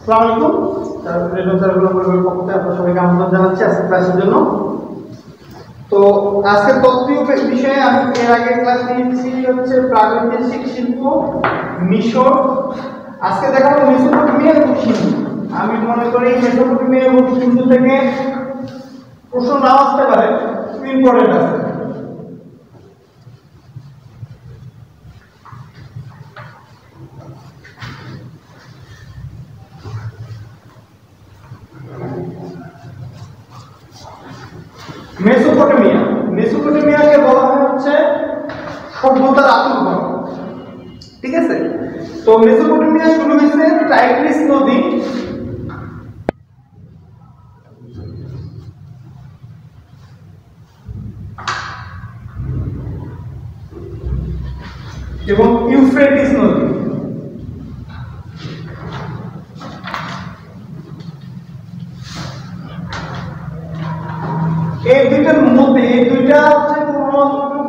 আসসালামু আলাইকুম radio circular পরিবারের পক্ষ থেকে আপনাদের সবাইকে আমন্ত্রণ জানাচ্ছি আজকে ক্লাসের জন্য। তো আজকে তত্ত্বীয় বিষয়ে আমি এর আগে ক্লাস নিয়েছি হচ্ছে প্রাগৈতিহাসিক শিল্প মিশর। আজকে দেখাবো মেসোপটেমিয়া এবং সিন্ধু। আমি মনে করি মেসোপটেমিয়া এবং সিন্ধু থেকে প্রশ্ন নাও আসতে পারে, ইম্পর্টেন্ট আছে। মেসোপটেমিয়াকে বলা হয় হচ্ছে সভ্যতার আতুরঘর, ঠিক আছে। তো মেসোপটেমিয়া শুরু হয়েছে টাইগ্রিস নদী এবং ইউফ্রেটিস নদী। এই দুইটার মধ্যে এই দুইটা হচ্ছে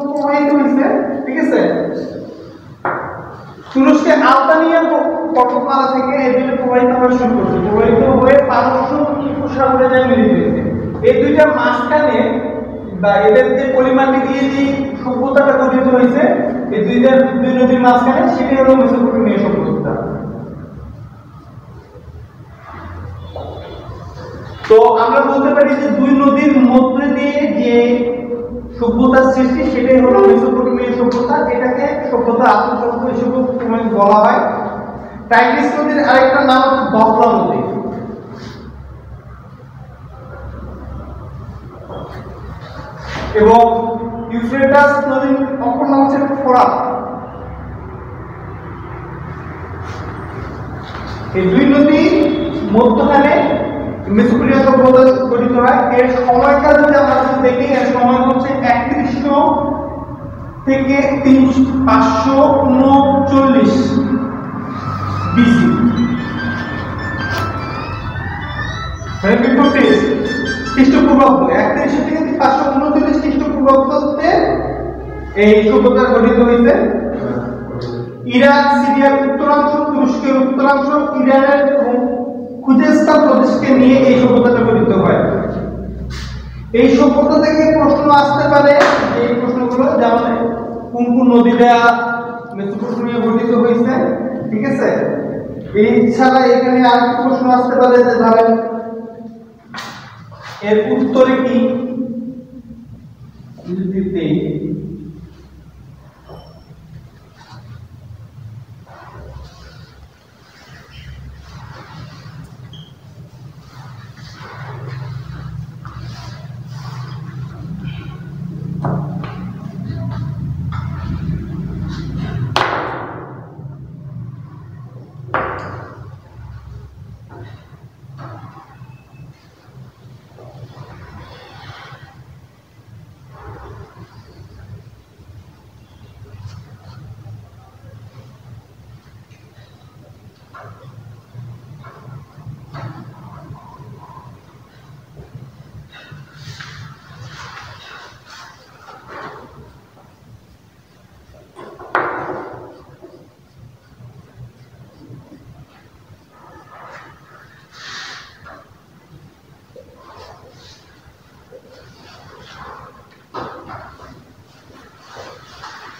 প্রবাহিত হয়েছে, ঠিক আছে। তুরস্কের আলতানিয়া পর্বতমালা থেকে এই দুইটা প্রবাহিত হওয়া শুরু করছে, প্রবাহিত হয়ে পারস্য উপসাগরে যায় মিলিত হয়েছে। এই দুইটার মাঝখানে বা এদের যে পরিমাণটি দিয়ে যে সভ্যতাটা গঠিত হয়েছে এই দুই নদীর মাঝখানে, সেটাই হলো মেসোপটেমিয়া সভ্যতা। তো আমরা বলতে পারি যে দুই নদীর মধ্যে দিয়ে যে সভ্যতার সৃষ্টি সেটাই হলো মেসোপটেমিয়া সভ্যতা। এটাকে সভ্যতা আত্মতত্ত্ব হিসেবে বলা হয়। টাইগ্রিস নদীর আরেকটা নাম হচ্ছে দহলা নদী। এবং ইউফ্রেটাস নদীর অপর নাম হচ্ছে ফোরাত। এই দুই নদী মধ্যখানে মেসোপটেমিয়া সভ্যতা গঠিত হয়। এর সময়কাল যদি আমরা দেখি, এর সময় হচ্ছে 3100 থেকে 539 বিসি, মানে খ্রিস্টপূর্বাব্দ 3100 থেকে 539 খ্রিস্টপূর্বাব্দে এই সভ্যতা গঠিত হয়েছে। ইরাক, সিরিয়ার উত্তরাংশ, তুরস্কের উত্তরাংশ, ইরানের খুজেস্তান প্রদেশকে নিয়ে এই সভ্যতাটা গঠিত হয়। এই সভ্যতা থেকে প্রশ্ন আসতে পারে, এই প্রশ্নগুলো যেমন কোন কোন নদী দ্বারা মেসোপটেমিয়া গঠিত হয়েছে, ঠিক আছে। এই ছাড়া এখানে আর কি প্রশ্ন আসতে পারে যে ধরেন এর উত্তরে কি দিতে।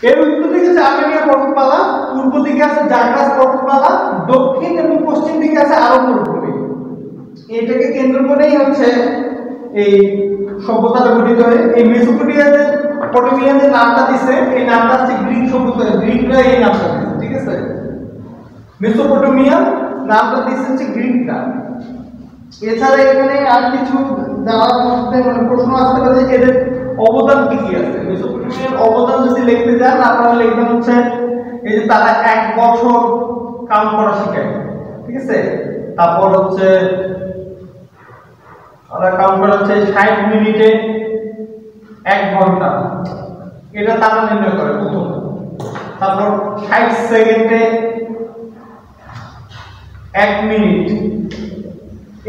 এর উত্তর দিকে আছে আর্মেনিয়া পর্বতমালা, পূর্ব দিকে আছে জার্গাস পর্বতমালা, দক্ষিণ এবং পশ্চিম দিকে আছে আরব মরুভূমি। এটাকে কেন্দ্র করেই হচ্ছে এই সভ্যতাটা গঠিত হয়। এই মেসোপটেমিয়া যে নামটা দিছে, এই নামটা হচ্ছে গ্রিক সভ্যতা, গ্রিকরা এই নামটা দিছে, ঠিক আছে। মেসোপটেমিয়া নামটা দিছে হচ্ছে গ্রিকরা। এছাড়া এখানে আর কিছু জানার মধ্যে মানে প্রশ্ন আসতে পারে যে এদের অবদান কি কি আছে। মেসোপটেমিয়ার অবদান যদি লিখতে যান আপনারা লিখবেন হচ্ছে এই যে তারা 1 বছর কাউন্ট করা শিখায়, ঠিক আছে। তারপর হচ্ছে তারা কাউন্ট করা হচ্ছে 60 মিনিটে 1 ঘন্টা, এটা তারা নির্ণয় করে প্রথম। তারপর 60 সেকেন্ডে 1 মিনিট,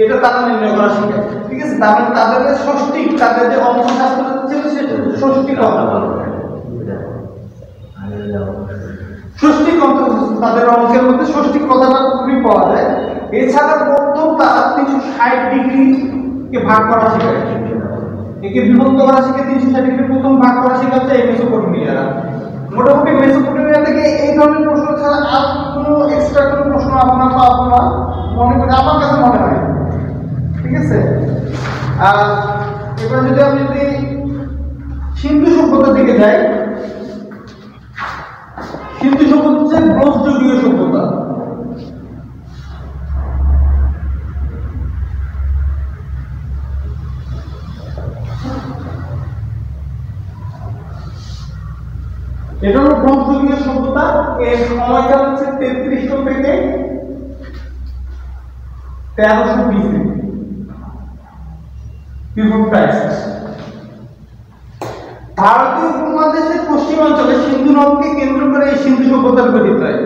এটা তারা নির্ণয় করা শিখায়, ঠিক আছে। তারপরে তাদের ষষ্ঠী, তাদের যে অঙ্কশাস্ত্র ছিল সেটা ষষ্ঠী কথা বলা হয়। ষষ্ঠী তাদের অঙ্কের মধ্যে ষষ্ঠী কথাটা খুবই পাওয়া যায়। এছাড়া প্রথম তারা 360 কে ভাগ করা শেখায়, একে বিভক্ত করা শিখে 360 প্রথম ভাগ করা শেখাচ্ছে এই মেসোপটেমিয়ারা। মোটামুটি মেসোপটেমিয়া থেকে এই ধরনের প্রশ্ন ছাড়া আর কোনো এক্সট্রা কোনো প্রশ্ন আপনারা পাবো না মনে করি, আমার কাছে মনে হয়। ঠিক আছে, আর এবার যদি আমি সিন্ধু সভ্যতার দিকে যাই, সিন্ধু সভ্যতা হচ্ছে ব্রোঞ্জ যুগীয় সভ্যতা। এটা হলো ব্রোঞ্জ যুগীয় সভ্যতা। এর সময়টা হচ্ছে 3300 থেকে 1300 বিসি বিফোর ক্রাইস্ট। ভারতীয় উপমহাদেশের পশ্চিমাঞ্চলে সিন্ধু নদকে কেন্দ্র করে এই সিন্ধু সভ্যতার গঠিত হয়।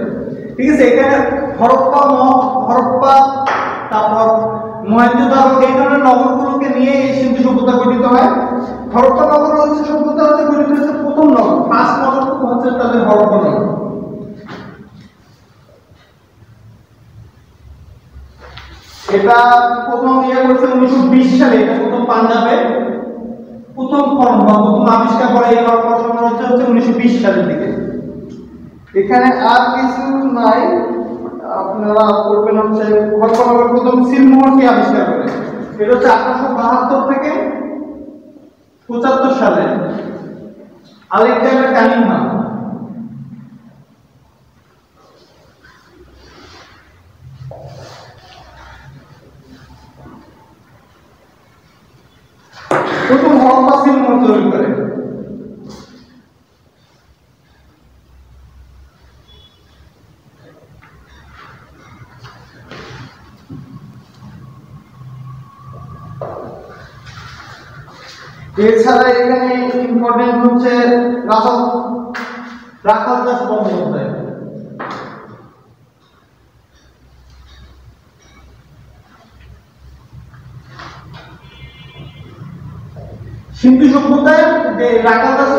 ঠিক আছে, এখানে হরপ্পা তারপর মহেঞ্জোদারো এই ধরনের নগরগুলোকে নিয়ে এই সিন্ধু সভ্যতা গঠিত হয়। হরপ্পা নগর হচ্ছে সভ্যতা হচ্ছে গঠিত হচ্ছে প্রথম নগর, ফার্স্ট নগর হচ্ছে তাদের হরপ্পা নগর। এটা প্রথম করেছে 1920 সালে, এটা প্রথম পাঞ্জাবে প্রথম খনন বা প্রথম আবিষ্কার করে এই হরপ্পা সাম্রাজ্য হচ্ছে 1920 সালের দিকে। এখানে আর কিছু নাই, আপনারা করবেন হচ্ছে হরপ্পা নগর প্রথম সিলমোহরকে আবিষ্কার করে, এটা হচ্ছে 1872 থেকে 75 সালে আলেকজান্ডার কানিংহাম। প্রথম হরপ্পা সিলমোহর তৈরি করে। এছাড়া এখানে ইম্পর্টেন্ট হচ্ছে রাখাল দাস বন্দ্যোপাধ্যায়। সিন্ধু সভ্যতায় যে রাখাল দাস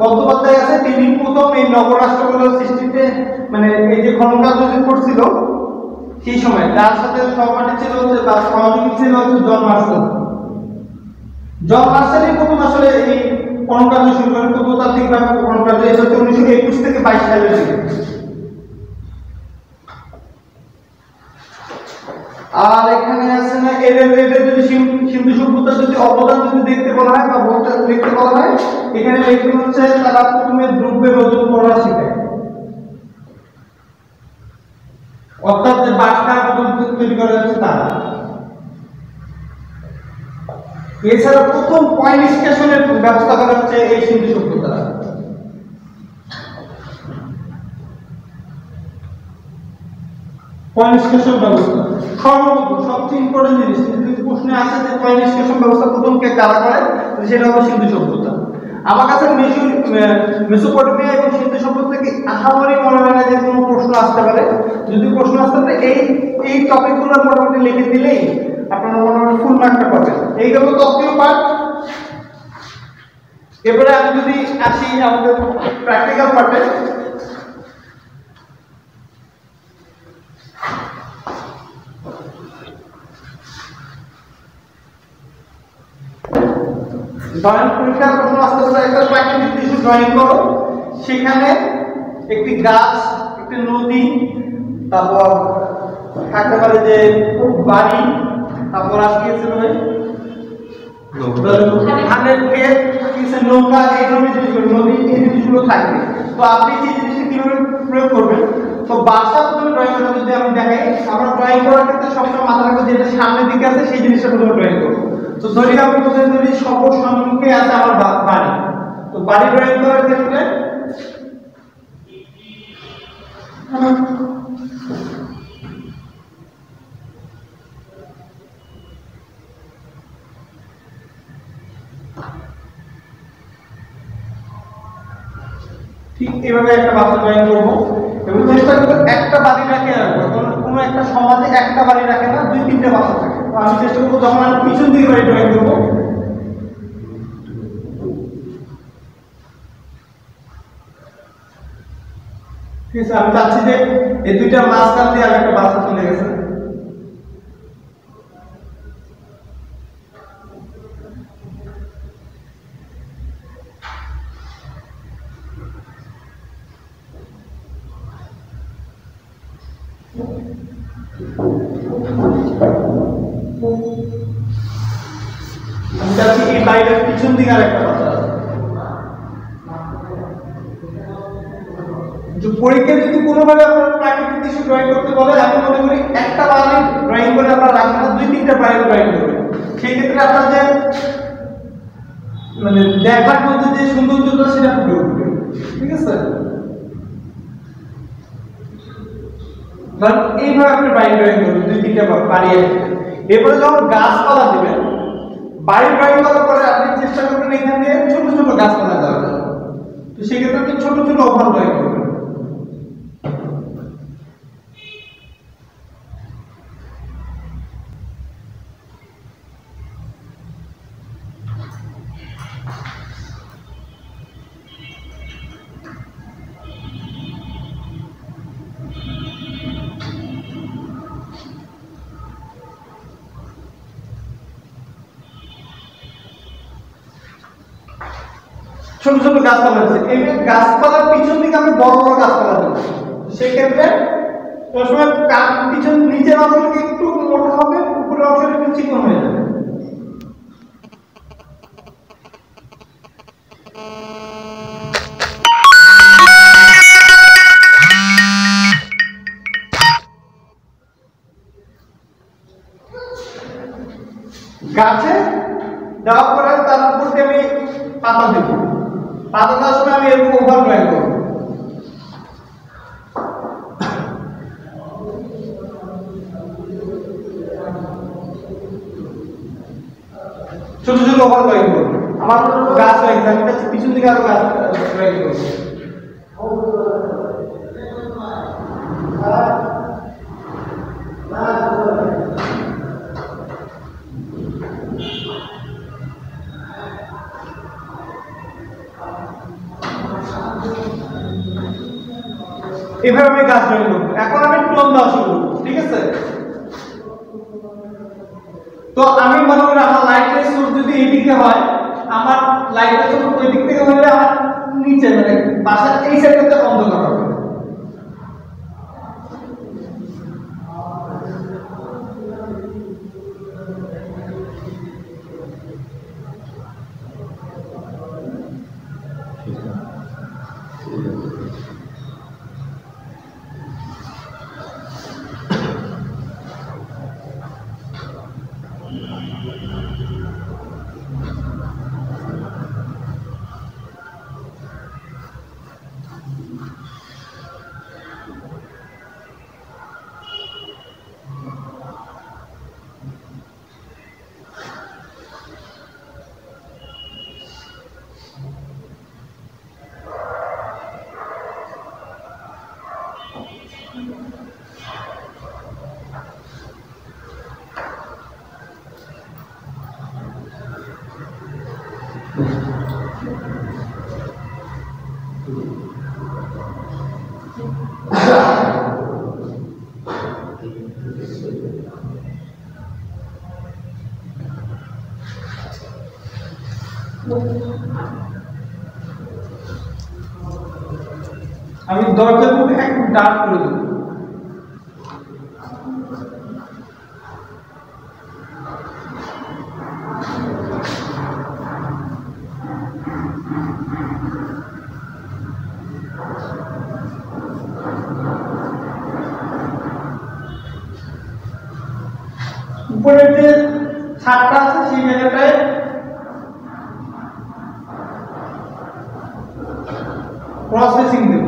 বন্দ্যোপাধ্যায় আছে, তিনি প্রথম এই নগরাষ্ট্রগুলোর সৃষ্টিতে মানে এই যে খনন কার্য করছিল সেই সময়, তার সাথে সহপাঠী ছিল হচ্ছে তার সহযোগী ছিল হচ্ছে জন মার্শাল। জন মার্শালই প্রথম আসলে এই খনন কার্য শুরু করেন, প্রত্নতাত্ত্বিকভাবে খনন কার্য। এটা হচ্ছে 1921 থেকে 22 সালের দিকে। আর এখানে আছে না এদের যদি সিন্ধু সভ্যতা যদি অবদান যদি দেখতে বলা হয় বা বলতে দেখতে বলা হয়, এখানে লেখা হচ্ছে তারা প্রথমে দ্রব্যের ওজন করা শেখায়, অর্থাৎ যে বাটকা তৈরি করা হচ্ছে তারা। এছাড়া প্রথম কয়েন স্টেশনের ব্যবস্থা করা হচ্ছে এই সিন্ধু সভ্যতা। কয়েন স্টেশন ব্যবস্থা সর্বপ্রথম সবচেয়ে ইম্পর্টেন্ট জিনিস, যদি প্রশ্নে আসে যে কয়েন স্টেশন ব্যবস্থা প্রথম কে কারা করে, সেটা হলো সিন্ধু সভ্যতা। আমার কাছে মেসোপটেমিয়া এবং সিন্ধু সভ্যতা থেকে আহামরি মনে হয় না যে কোনো প্রশ্ন আসতে পারে। যদি প্রশ্ন আসতে পারে এই টপিকগুলো মোটামুটি লিখে দিলেই আপনারা মনে হয় ফুল মার্কটা পাবেন। এই গেল তত্ত্বীয় পার্ট। এবারে আমি যদি আসি আমাদের প্র্যাকটিক্যাল পার্টে, ড্রয়িং পরীক্ষার প্রশ্ন আসতে পারে। একটা প্রাকৃতিক দৃশ্য ড্রয়িং করো, সেখানে একটি গাছ, একটি নদী, তারপর থাকতে পারে যে বাড়ি, তারপর আজকে ছিল ধানের ক্ষেত, নৌকা, এই ধরনের জিনিসগুলো, নদী, এই জিনিসগুলো থাকবে। তো আপনি সেই জিনিসটা কিভাবে প্রয়োগ করবেন? তো বাসা প্রথমে ড্রয়িং করা যদি আমি দেখাই, আমরা ড্রয়িং করার ক্ষেত্রে সবসময় মাথা রাখবো যেটা সামনের দিকে আছে সেই জিনিসটা প্রথমে ড্রয়িং করবো। তো ধরি আমি প্রথমে যদি সপোজ সম্মুখে আছে আমার বাড়ি, তো বাড়ি ড্রয়িং করার ক্ষেত্রে ঠিক এভাবে একটা বাসা ড্রয়িং করবো এবং চেষ্টা করবো একটা বাড়ি রাখে রাখবো। কোনো একটা সমাজে একটা বাড়ি রাখে না, 2-3টে বাসা থাকে। তো আমি চেষ্টা করবো যখন আমি পিছন দিকে বাড়ি ড্রয়িং করবো, ঠিক আছে, আমি চাচ্ছি যে এই দুইটা মাঝখান দিয়ে আর একটা বাসা চলে গেছে, আমি চাচ্ছি এই বাইরের পিছন দিকে আর একটা কথা আছে। যে পরীক্ষায় যদি কোনোভাবে আপনারা প্রাকৃতিক দৃশ্য ড্রয়িং করতে বলে, আমি মনে করি একটা বারে ড্রয়িং করে আপনারা রাখবেন না, 2-3টা বাইরে ড্রয়িং করবেন। সেই ক্ষেত্রে আপনার যে মানে দেখার মধ্যে যে সৌন্দর্যটা সেটা ফুটে উঠবে। ঠিক আছে, ধরুন এইভাবে আপনি বাড়ি ড্রয়িং করবেন 2-3টা বাড়ি। এরপরে যখন গাছপালা দিবেন, বাড়ি ড্রয়িং করার পরে আপনি চেষ্টা করবেন এখান দিয়ে ছোট ছোট গাছপালা দেওয়ার জন্য। তো সেক্ষেত্রে আপনি ছোট ছোট ওভার ড্রয়িং করবেন। ছোট ছোট গাছপালা আছে, এই গাছপালার পিছন দিকে আমি বড় বড় গাছপালা দেবো। সেই ক্ষেত্রে সবসময় পিছন নিচের অংশটা একটু মোটা হবে, উপরের অংশটা একটু চিকন হয়ে যাবে। গাছে দেওয়ার পরে তার উপর দিয়ে আমি পাতা দেবো। পাতা দেওয়ার সময় আমি এরকম ওভার ড্রয়িং করবো, ছোট ছোট ওভার ড্রয়িং করবো। আমার গাছ হয়ে গেছে, পিছন দিকে আরো গাছ ড্রয়িং করবো। এভাবে আমি গাছ ড্রয়িং করবো। এখন আমি টোন দেওয়া শুরু করবো। ঠিক আছে, তো আমি মনে করি আমার লাইটের সোর্স যদি এই দিকে হয়, আমার লাইটের সোর্স ওই দিক থেকে হলে আমার নিচে মানে বাসার এই সাইডটাতে অন্ধকার হবে। আমি দরজার মধ্যে একটু ডার্ক করে দেব। উপরের যে ছাদটা আছে সেই জায়গাটায় প্রসেসিং দেব।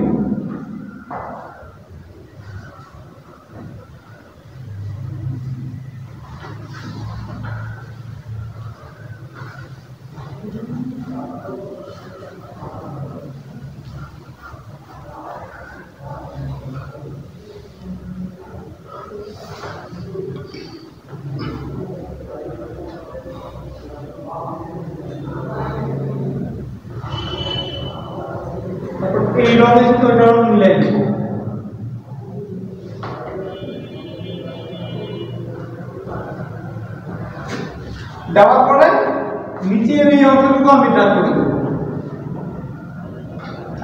এই রঙের সাথে ওই রং মিলাই দেব। দেওয়ার পরে নিচে এই অংশটুকু আমি ডার্ক করে দেব।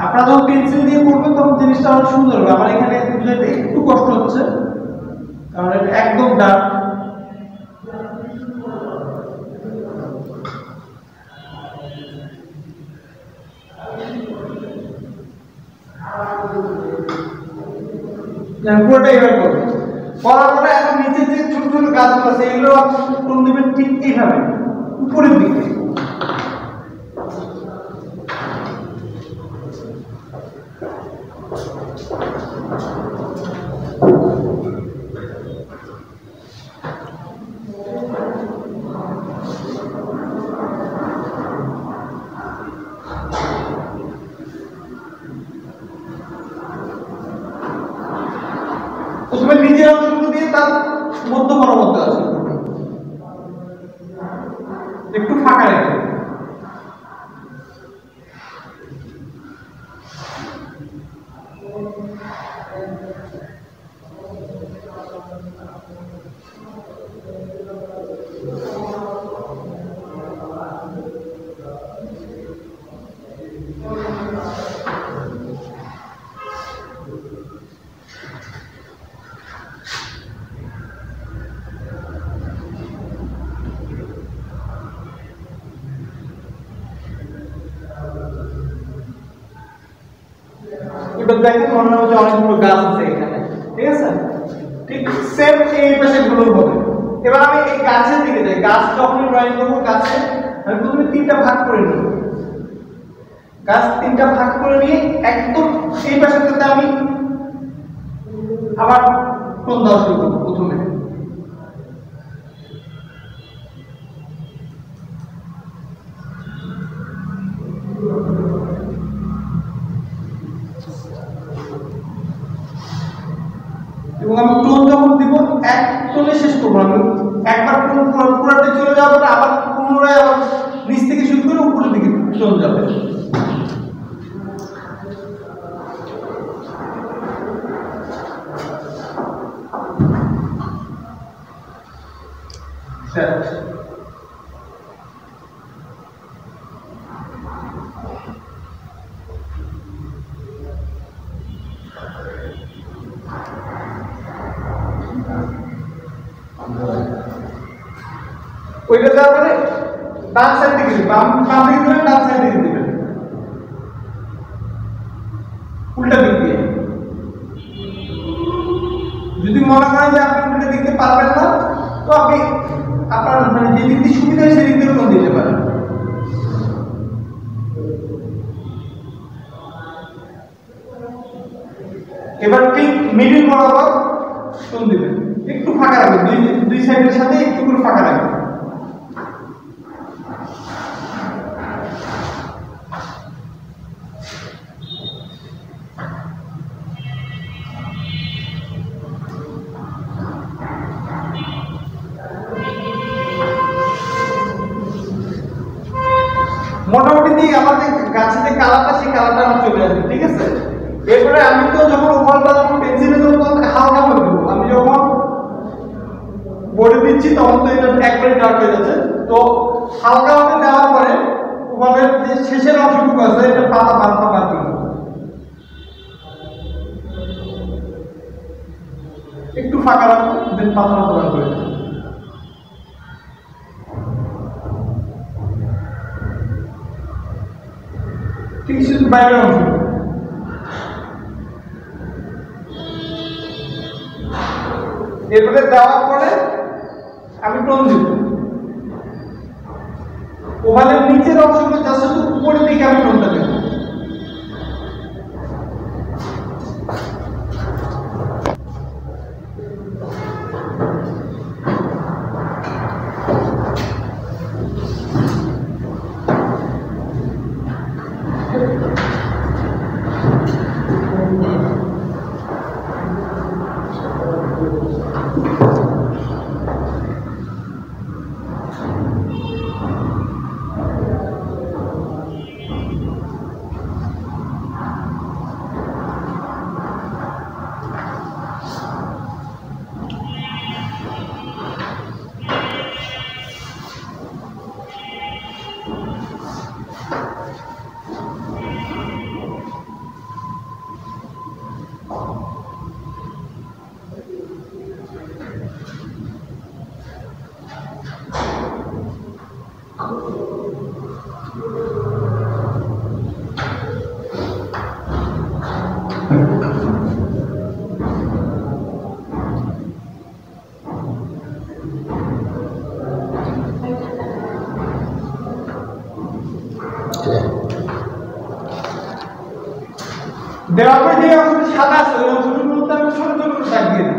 আপনারা যখন পেন্সিল দিয়ে করবেন তখন জিনিসটা অনেক সুন্দর হবে। আমার এখানে বুঝাতে একটু কষ্ট হচ্ছে। কারণ এটা একদম ডার্ক। পুরোটা এইভাবে করবে, করার পরে এখন নিচে যে ছোট ছোট গাছগুলো আছে এগুলো কোন দিবেন ঠিক এইভাবে উপরের দিকে। প্রথমে নিজের অংশগুলো দিয়ে তার মধ্য বরাবর আছে, একটু ফাঁকা রেখে। এবার দেখেন মনে হচ্ছে অনেকগুলো গাছ আছে এখানে, ঠিক আছে? ঠিক সেম এই পাশে গুলো হবে। এবার আমি এই গাছের দিকে যাই, গাছ যখন ড্রয়িং করবো গাছে আমি প্রথমে তিনটা ভাগ করে নিই, গাছ তিনটা ভাগ করে নিয়ে একদম এই পাশেটাতে আমি আবার কোন দেওয়া শুরু করবো। প্রথমে এবং আমি টোন যখন দিব এক টোনে শেষ করবো, আমি একবার পুরোটা চলে যাওয়ার পরে আবার পুনরায় আবার নিচ থেকে শুরু করে উপরের দিকে টোন যাবে। ওইটা দেওয়ার পরে ডান সাইড দিকে বাম দিকে দিবেন, ডান সাইড দিকে দিবেন, উল্টা দিক দিয়ে। যদি মনে করেন যে আপনি উল্টা দিকে পারবেন না, তো আপনি আপনার মানে যে দিক দিয়ে সুবিধা হয় সেই দিক দিয়ে কোন দিতে পারেন। এবার ঠিক মিডিল বরাবর কোন দিবেন, একটু ফাঁকা রাখবেন, দুই সাইডের সাথে একটু করে ফাঁকা রাখবেন। মোটামুটি দিয়ে আমাদের গাছে যে কালারটা সেই কালারটা আমার চলে আসবে, ঠিক আছে? এরপরে আমি তো যখন ওভারটা যখন পেন্সিলে দেবো তখন হালকা করে দেবো, আমি যখন বোর্ডে দিচ্ছি তখন তো এটা একবারে ডার্ক হয়ে যাচ্ছে, তো হালকা ভাবে দেওয়ার পরে ওভারের যে শেষের অংশটুকু আছে এটা পাতা পাতা বার করে একটু ফাঁকা রাখবো, দেন পাতা বার করে দেবো। ঠিক শুধু বাইরের অংশ। এরপরে দেওয়ার পরে আমি টোন দিব, ওভালের নিচের অংশগুলো যা শুধু উপরের দিকে আমি টোনটা দেব। দেওয়ার পরে যে অংশটি সাদা আছে ওই অংশটির মধ্যে আমি ছোট ছোট করে দাগ দিয়ে দেব।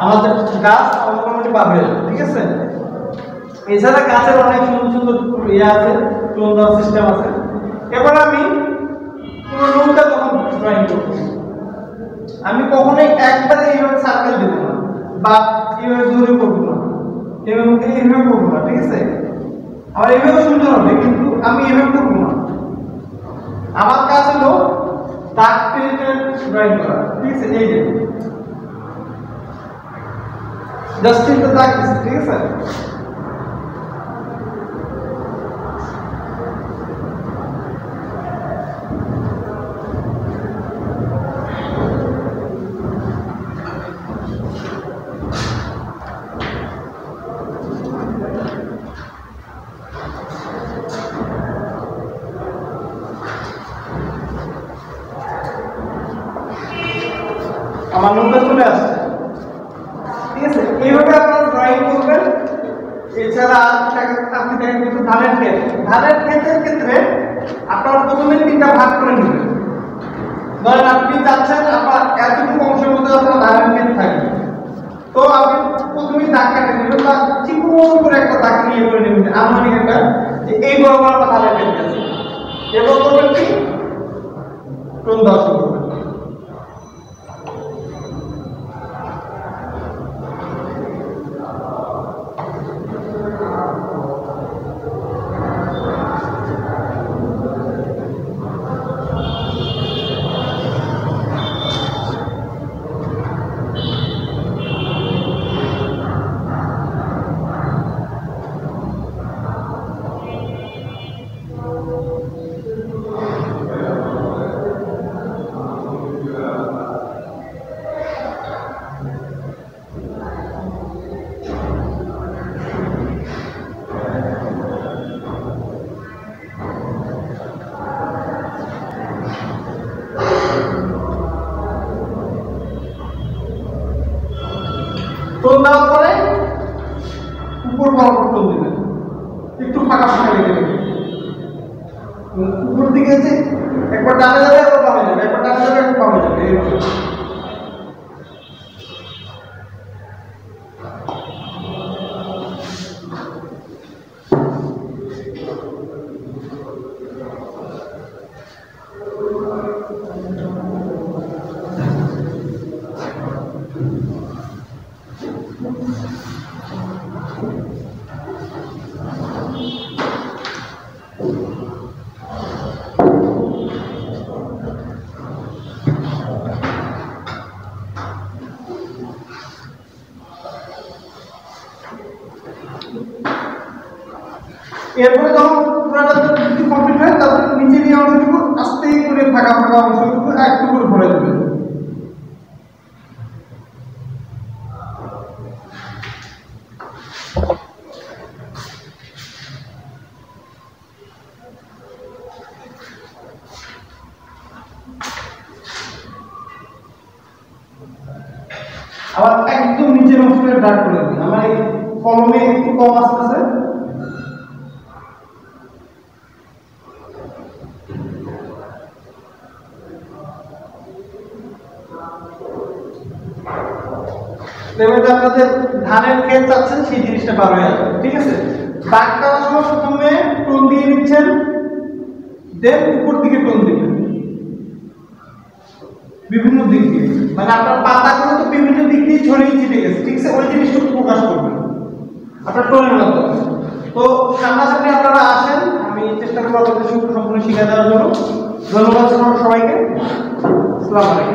আমাদের গাছ মোটামুটি পাবে, ঠিক আছে। এছাড়া গাছের অনেক সুন্দর সুন্দর ইয়ে আছে, টোন দেওয়ার সিস্টেম আছে। এবার আমি পুরো নৌকা তখন ড্রয়িং করব। আমি কখনোই একবারে এইভাবে সার্কেল দেব না বা এইভাবে দূরে করবো না, এইভাবে করবো না, ঠিক আছে। আমার এইভাবে সুন্দর হবে, কিন্তু আমি এইভাবে করবো না। আমার কাজ হলো দাগ টেনে ড্রয়িং করা, ঠিক আছে। এই যে জাস্ট তিনটা দাগ দিচ্ছি, ঠিক আছে। আমার নৌকা চলে আসছে, ঠিক আছে। এইভাবে আপনারা ড্রয়িং করবেন। এছাড়া আপনি দেখেন কিন্তু ধানের ক্ষেত, ধানের ক্ষেতের ক্ষেত্রে আপনারা প্রথমে তিনটা ভাগ করে নেবেন। ধরেন আপনি চাচ্ছেন আপনার এতটুকু অংশের মধ্যে আপনার ধানের ক্ষেত থাকে, তো আপনি প্রথমেই দাগ কাটে নেবেন বা চিকন করে একটা দাগ নিয়ে করে নেবেন, আনুমানিক একটা, যে এই বড় বড় একটা ধানের ক্ষেত আছে। এবার করবেন কি টোন দেওয়া শুরু করবেন। টোন দেওয়ার পরে উপর বরাবর টোন দিবেন, একটু ফাঁকা ফাঁকা রেখে দেবেন। উপর দিকে যে একবার ডানে যাবে, একবার বামে যাবে, একবার ডানে যাবে, একবার বামে যাবে, এইভাবে। এরপরে যখন পুরোটা যদি কমপ্লিট হয়, তারপরে নিচে দিয়ে অংশটুকু আস্তে করে ফাঁকা ফাঁকা অংশটুকু একটু করে ভরে দেবেন। আবার একদম নিচের অংশটা ডার্ক করে দিন। আমার এই কলমে একটু কম আসতেছে, এবারে আপনাদের ধানের ক্ষেত চাচ্ছেন সেই জিনিসটা বার হয়ে যাবে, ঠিক আছে। দাগ দেওয়ার সময় প্রথমে টোন দিয়ে নিচ্ছেন, দেন উপর দিকে টোন দিবেন বিভিন্ন দিক দিয়ে, মানে আপনার পাতাগুলো তো বিভিন্ন দিক দিয়ে ছড়িয়ে ছিটে গেছে, ঠিক আছে। ওই জিনিসটুকু প্রকাশ করবেন আপনার টোনের মাধ্যমে। তো সামনাসামনি আপনারা আসেন, আমি চেষ্টা করবো আপনাদের সম্পূর্ণ শিখে দেওয়ার জন্য। ধন্যবাদ সবাইকে। আসসালামু আলাইকুম।